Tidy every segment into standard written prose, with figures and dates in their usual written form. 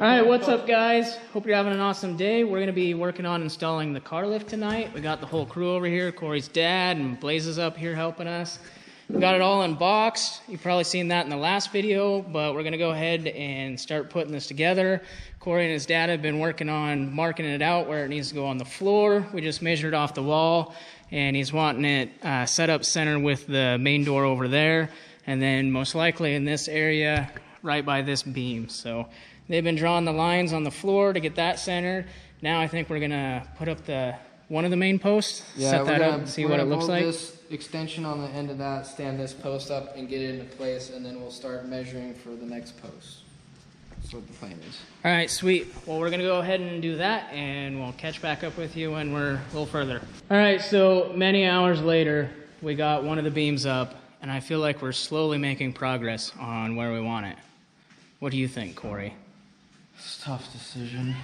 All right, what's up, guys? Hope you're having an awesome day. We're going to be working on installing the car lift tonight. We got the whole crew over here. Corey's dad and Blaze is up here helping us. We got it all unboxed. You've probably seen that in the last video, but we're going to go ahead and start putting this together. Corey and his dad have been working on marking it out where it needs to go on the floor. We just measured off the wall, and he's wanting it set up center with the main door over there, and then most likely in this area right by this beam. So they've been drawing the lines on the floor to get that centered. Now I think we're gonna put up one of the main posts, set that up, see what it looks like. This extension on the end of that, stand this post up and get it into place, and then we'll start measuring for the next post. That's what the plan is. All right, sweet. Well, we're gonna go ahead and do that, and we'll catch back up with you when we're a little further. All right, so many hours later, we got one of the beams up, and I feel like we're slowly making progress on where we want it. What do you think, Corey? It's a tough decision.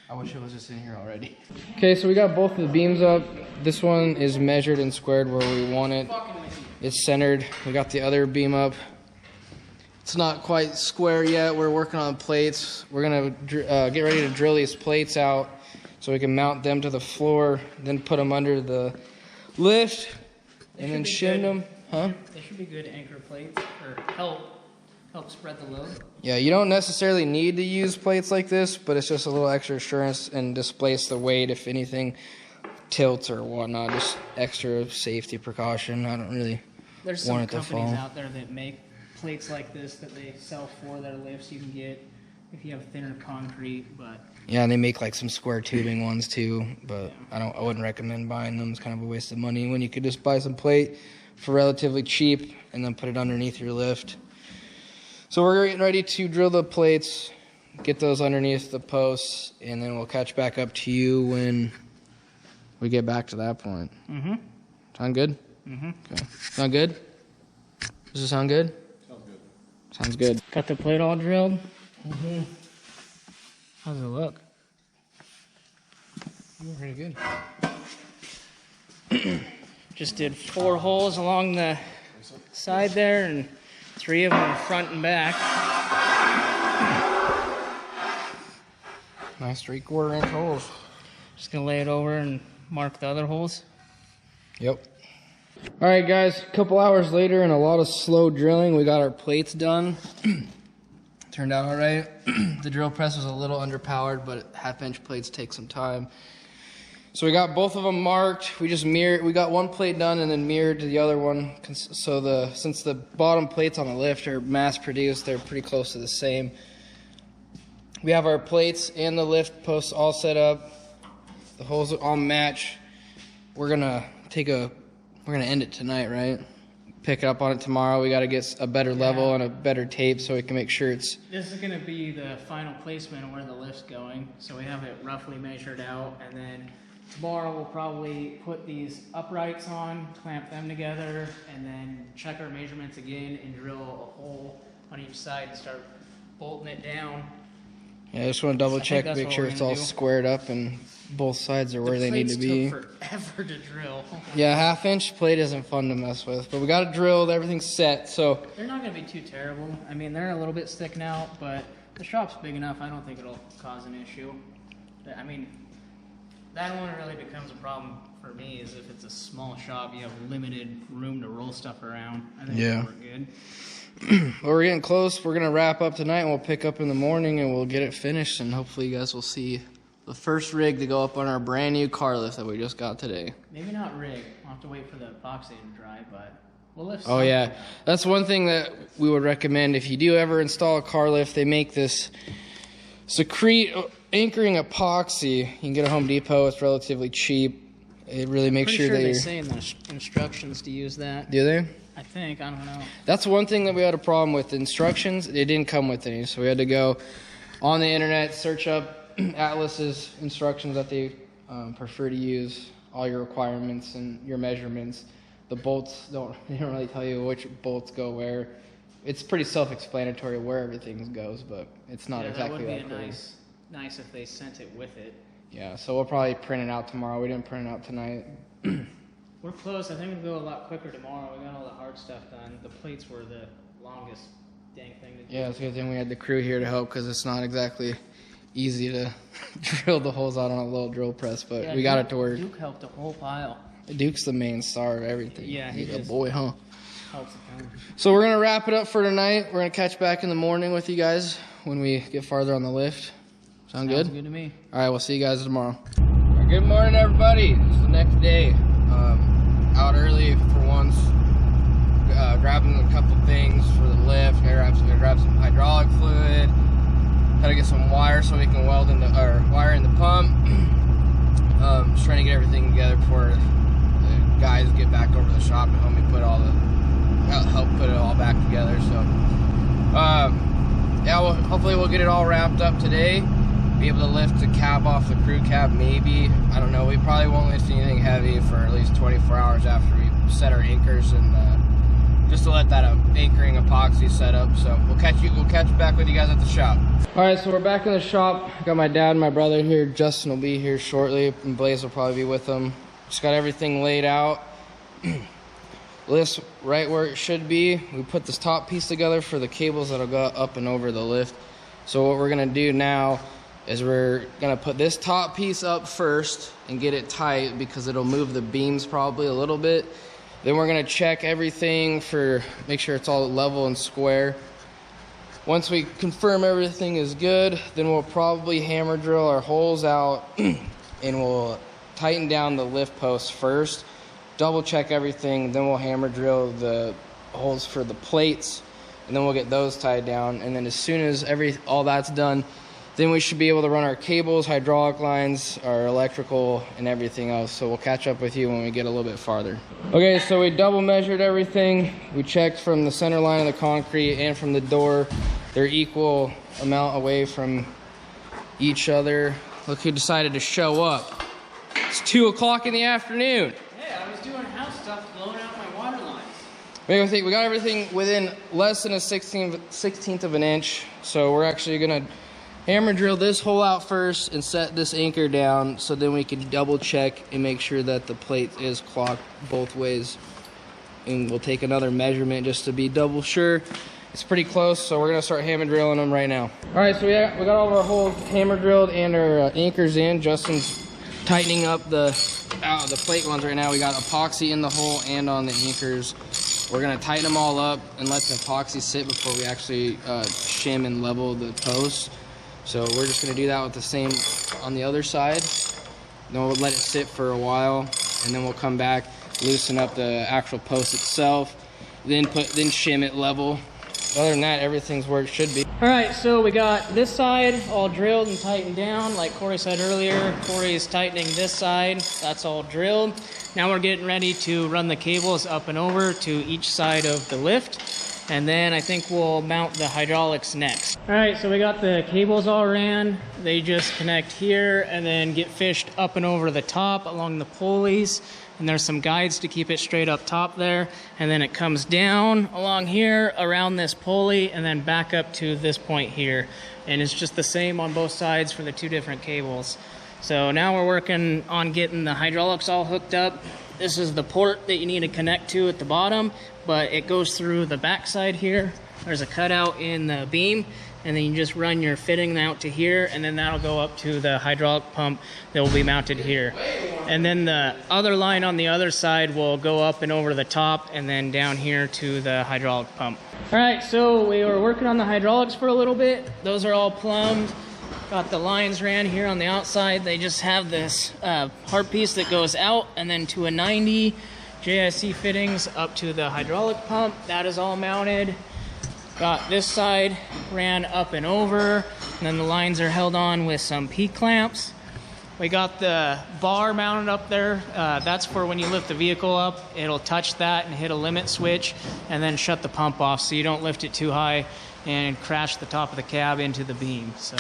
I wish it was just in here already. Okay, so we got both of the beams up. This one is measured and squared where we want it. It's centered. We got the other beam up. It's not quite square yet. We're working on plates. We're gonna get ready to drill these plates out so we can mount them to the floor, then put them under the lift, and then shim them. Huh? They should be good anchor plates, or help spread the load. Yeah, you don't necessarily need to use plates like this, but it's just a little extra assurance and displace the weight if anything tilts or whatnot. Just extra safety precaution. I don't really There's want some it to fall. companies out there that make plates like this that they sell for their lifts. You can get if you have thinner concrete, but yeah, and they make like some square tubing ones too, but I wouldn't recommend buying them. It's kind of a waste of money when you could just buy some plate for relatively cheap and then put it underneath your lift. So we're getting ready to drill the plates, get those underneath the posts, and then we'll catch back up to you when we get back to that point. Mm-hmm. Sound good? Mm-hmm. Okay. Sound good? Does it sound good? Sounds good. Sounds good. Got the plate all drilled. Mm-hmm. How's it look? Pretty good. Just did 4 holes along the side there and 3 of them front and back. Nice 3/4 inch holes. Just gonna lay it over and mark the other holes. Yep. All right, guys, a couple hours later and a lot of slow drilling, we got our plates done. Turned out all right. The drill press was a little underpowered, but 1/2-inch plates take some time. So we got both of them marked. We just mirrored. We got one plate done and then mirrored to the other one. So since the bottom plates on the lift are mass produced, they're pretty close to the same. We have our plates and the lift posts all set up. The holes all match. We're gonna end it tonight, right? Pick up on it tomorrow. We got to get a better level and a better tape so we can make sure it's. This is gonna be the final placement of where the lift's going. So we have it roughly measured out, and then tomorrow we'll probably put these uprights on, clamp them together, and then check our measurements again and drill a hole on each side and start bolting it down. Yeah, I just want to double check, make sure it's all squared up and both sides are where they need to be. Took forever to drill. Yeah, 1/2-inch plate isn't fun to mess with, but we got it drilled, everything's set, so. They're not gonna be too terrible. I mean, they're a little bit sticking out, but the shop's big enough, I don't think it'll cause an issue. I mean, that one really becomes a problem for me is if it's a small shop, you have limited room to roll stuff around. I think it'll work good. Well, we're getting close. We're going to wrap up tonight and we'll pick up in the morning and we'll get it finished and hopefully you guys will see the first rig to go up on our brand new car lift that we just got today. Maybe not rig. We'll have to wait for the epoxy to dry, but we'll lift Oh yeah, that's one thing that we would recommend if you do ever install a car lift. They make this Secrete anchoring epoxy. You can get at Home Depot. It's relatively cheap. It really makes sure that they say in the instructions to use that. Do they? I think. I don't know. That's one thing that we had a problem with. The instructions, it didn't come with any. So we had to go on the internet, search up Atlas's instructions that they prefer to use, all your requirements and your measurements. The bolts, they don't really tell you which bolts go where. It's pretty self-explanatory where everything goes, but it's not exactly that. That would be nice if they sent it with it. Yeah, so we'll probably print it out tomorrow. We didn't print it out tonight. We're close. I think it'll go a lot quicker tomorrow. We got all the hard stuff done. The plates were the longest dang thing to do. Yeah, it's a good thing we had the crew here to help because it's not exactly easy to drill the holes out on a little drill press, but Yeah, we got it to work. Duke helped a whole pile. Duke's the main star of everything. Yeah, he's a is. boy, huh? Helps a ton. So we're gonna wrap it up for tonight. We're gonna catch back in the morning with you guys when we get farther on the lift. Sound good? Sounds good to me. All right, we'll see you guys tomorrow. Good morning, everybody. It's the next day. Out early for once. Grabbing a couple things for the lift. Gonna grab some hydraulic fluid. Gotta get some wire so we can weld in the wire in the pump. Just trying to get everything together before the guys get back over to the shop and help me help put it all back together. So, yeah, hopefully we'll get it all wrapped up today. Be able to lift the cab off the crew cab, maybe. I don't know. We probably won't lift anything heavy for at least 24 hours after we set our anchors and just to let that anchoring epoxy set up. So we'll catch back with you guys at the shop. All right, so we're back in the shop. Got my dad and my brother here. Justin will be here shortly, and Blaze will probably be with them. Just got everything laid out. Lift's right where it should be. We put this top piece together for the cables that'll go up and over the lift. So what we're gonna do now is we're gonna put this top piece up first and get it tight because it'll move the beams probably a little bit. Then we're gonna check everything make sure it's all level and square. Once we confirm everything is good, then we'll probably hammer drill our holes out and we'll tighten down the lift post first, double check everything, then we'll hammer drill the holes for the plates, and then we'll get those tied down. And then as soon as all that's done, then we should be able to run our cables, hydraulic lines, our electrical, and everything else. So we'll catch up with you when we get a little bit farther. Okay, so we double measured everything. We checked from the center line of the concrete and from the door. They're equal amount away from each other. Look who decided to show up. It's 2 o'clock in the afternoon. Hey, I was doing house stuff, blowing out my water lines. We got everything within less than a 16th of an inch. So we're actually gonna hammer drill this hole out first and set this anchor down so then we can double check and make sure that the plate is clocked both ways. And we'll take another measurement just to be double sure. It's pretty close, so we're gonna start hammer drilling them right now. All right, so we got all of our holes hammer drilled and our anchors in. Justin's tightening up the plate ones right now. We got epoxy in the hole and on the anchors. We're gonna tighten them all up and let the epoxy sit before we actually shim and level the posts. So we're just gonna do that with the same on the other side. Then we'll let it sit for a while, and then we'll come back, loosen up the actual post itself, then shim it level. Other than that, everything's where it should be. All right, so we got this side all drilled and tightened down. Like Corey said earlier, Corey is tightening this side. That's all drilled. Now we're getting ready to run the cables up and over to each side of the lift. And then I think we'll mount the hydraulics next. All right, so we got the cables all ran. They just connect here and then get fished up and over the top along the pulleys. And there's some guides to keep it straight up top there. And then it comes down along here around this pulley and then back up to this point here. And it's just the same on both sides for the 2 different cables. So now we're working on getting the hydraulics all hooked up. This is the port that you need to connect to at the bottom, but it goes through the back side here. There's a cutout in the beam, and then you just run your fitting out to here, and then that'll go up to the hydraulic pump that will be mounted here. And then the other line on the other side will go up and over the top, and then down here to the hydraulic pump. All right, so we were working on the hydraulics for a little bit. Those are all plumbed. Got the lines ran here on the outside. They just have this hard piece that goes out and then to a 90 JIC fittings up to the hydraulic pump. That is all mounted. Got this side ran up and over, and then the lines are held on with some P-clamps. We got the bar mounted up there. That's for when you lift the vehicle up. It'll touch that and hit a limit switch and then shut the pump off so you don't lift it too high and crash the top of the cab into the beam. So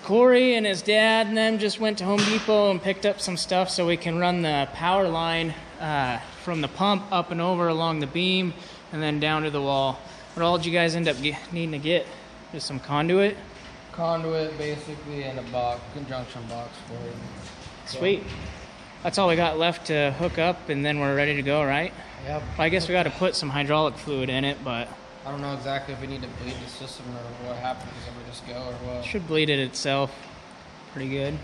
Corey and his dad and them just went to Home Depot and picked up some stuff so we can run the power line from the pump up and over along the beam and then down to the wall. What all did you guys end up needing to get? Just some conduit? Conduit, basically, and a conjunction box for it. Sweet. That's all we got left to hook up, and then we're ready to go, right? Yep. Well, I guess we got to put some hydraulic fluid in it, but I don't know exactly if we need to bleed the system or what happens if we just go or what. Should bleed it itself pretty good.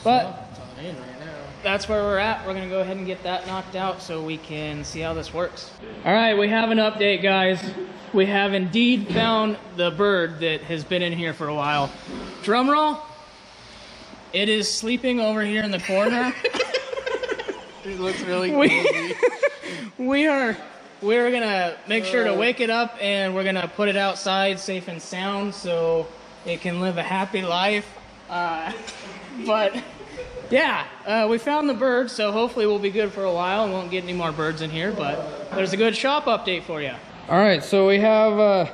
But It's on in right now. that's where we're at. We're gonna go ahead and get that knocked out so we can see how this works. All right, we have an update, guys. We have indeed found the bird that has been in here for a while. Drum roll. It is sleeping over here in the corner. It looks really cozy. We're gonna make sure to wake it up, and we're gonna put it outside safe and sound so it can live a happy life. But yeah, we found the bird, so hopefully we'll be good for a while and won't get any more birds in here. But there's a good shop update for you. All right, so we have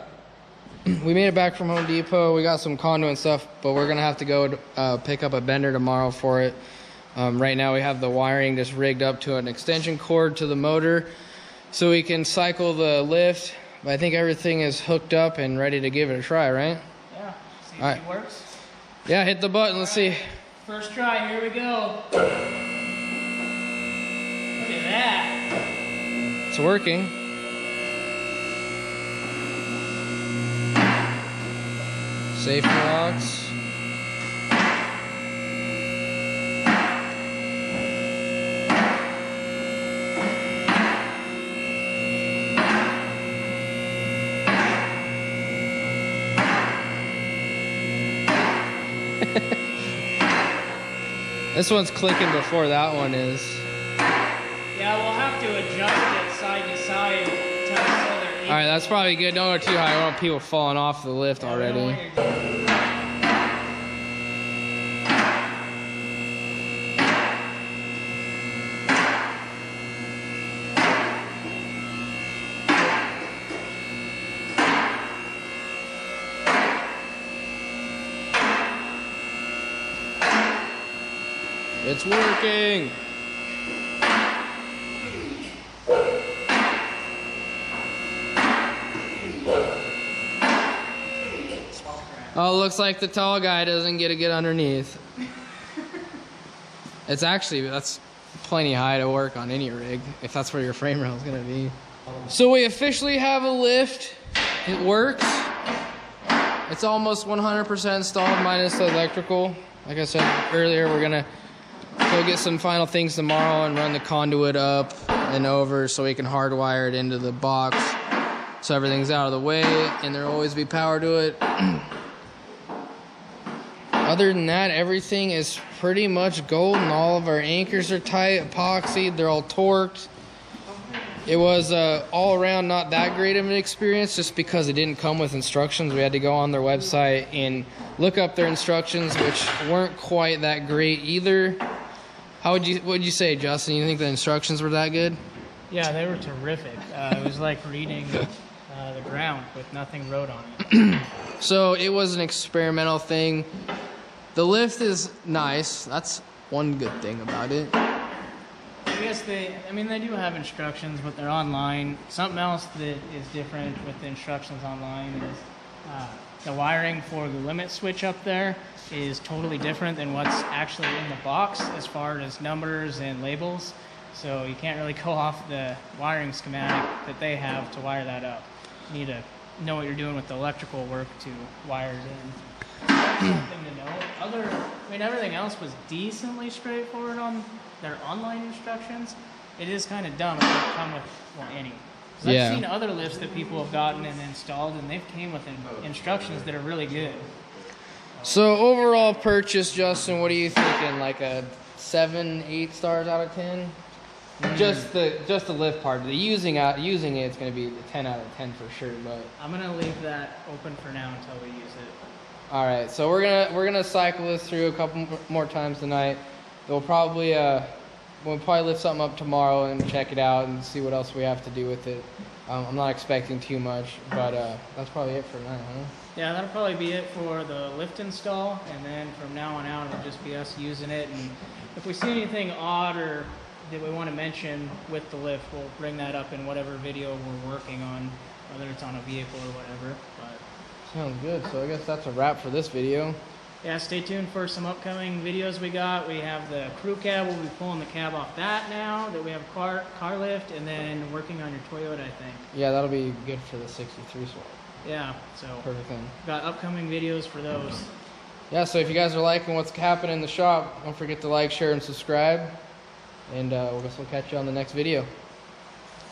we made it back from Home Depot. We got some conduit and stuff, but we're gonna have to go pick up a bender tomorrow for it. Right now we have the wiring just rigged up to an extension cord to the motor so we can cycle the lift. But I think everything is hooked up and ready to give it a try, right? Yeah, see if All it right. works. Yeah, hit the button. Let's see. First try, here we go. Look at that. It's working. Safety locks. This one's clicking before that one is. Yeah, we'll have to adjust it side to side to so they're All right, that's probably good. Don't go too high. I don't want people falling off the lift already. It's working. Oh, looks like the tall guy doesn't get to get underneath. That's plenty high to work on any rig, if that's where your frame rail is gonna be. So we officially have a lift. It works. It's almost 100% installed minus the electrical. Like I said earlier, we're gonna go get some final things tomorrow and run the conduit up and over so we can hardwire it into the box so everything's out of the way and there'll always be power to it. Other than that, everything is pretty much golden. All of our anchors are tight, epoxied, they're all torqued. It was all around not that great of an experience just because it didn't come with instructions. We had to go on their website and look up their instructions, which weren't quite that great either. What'd you say, Justin? You think the instructions were that good? Yeah, they were terrific. It was like reading the ground with nothing wrote on it. So it was an experimental thing. The lift is nice. That's one good thing about it. I guess they do have instructions, but they're online. Something else that is different with the instructions online is the wiring for the limit switch up there is totally different than what's actually in the box as far as numbers and labels. So you can't really go off the wiring schematic that they have to wire that up. You need to know what you're doing with the electrical work to wire it in. Something to know. Everything else was decently straightforward on their online instructions. It is kind of dumb. It doesn't come with any. Yeah. I've seen other lifts that people have gotten and installed, and they've came with instructions that are really good. So overall purchase, Justin, what are you thinking? Like a 7, 8 stars out of 10? Just the lift part. The using it's going to be a 10 out of 10 for sure. But I'm gonna leave that open for now until we use it. all right, so we're gonna cycle this through a couple more times tonight. We'll probably lift something up tomorrow and check it out and see what else we have to do with it. I'm not expecting too much, but that's probably it for now, huh? Yeah, that'll probably be it for the lift install, and then from now on out, it'll just be us using it. And if we see anything odd or that we want to mention with the lift, we'll bring that up in whatever video we're working on, whether it's on a vehicle or whatever. But Sounds good. So I guess that's a wrap for this video. yeah, stay tuned for some upcoming videos we got. We have the crew cab. We'll be pulling the cab off that now that we have a car lift, and then working on your Toyota, I think. Yeah, that'll be good for the 63 swap. Yeah, so Perfect thing. got upcoming videos for those. Yeah, so if you guys are liking what's happening in the shop, don't forget to like, share, and subscribe. And I guess we'll catch you on the next video.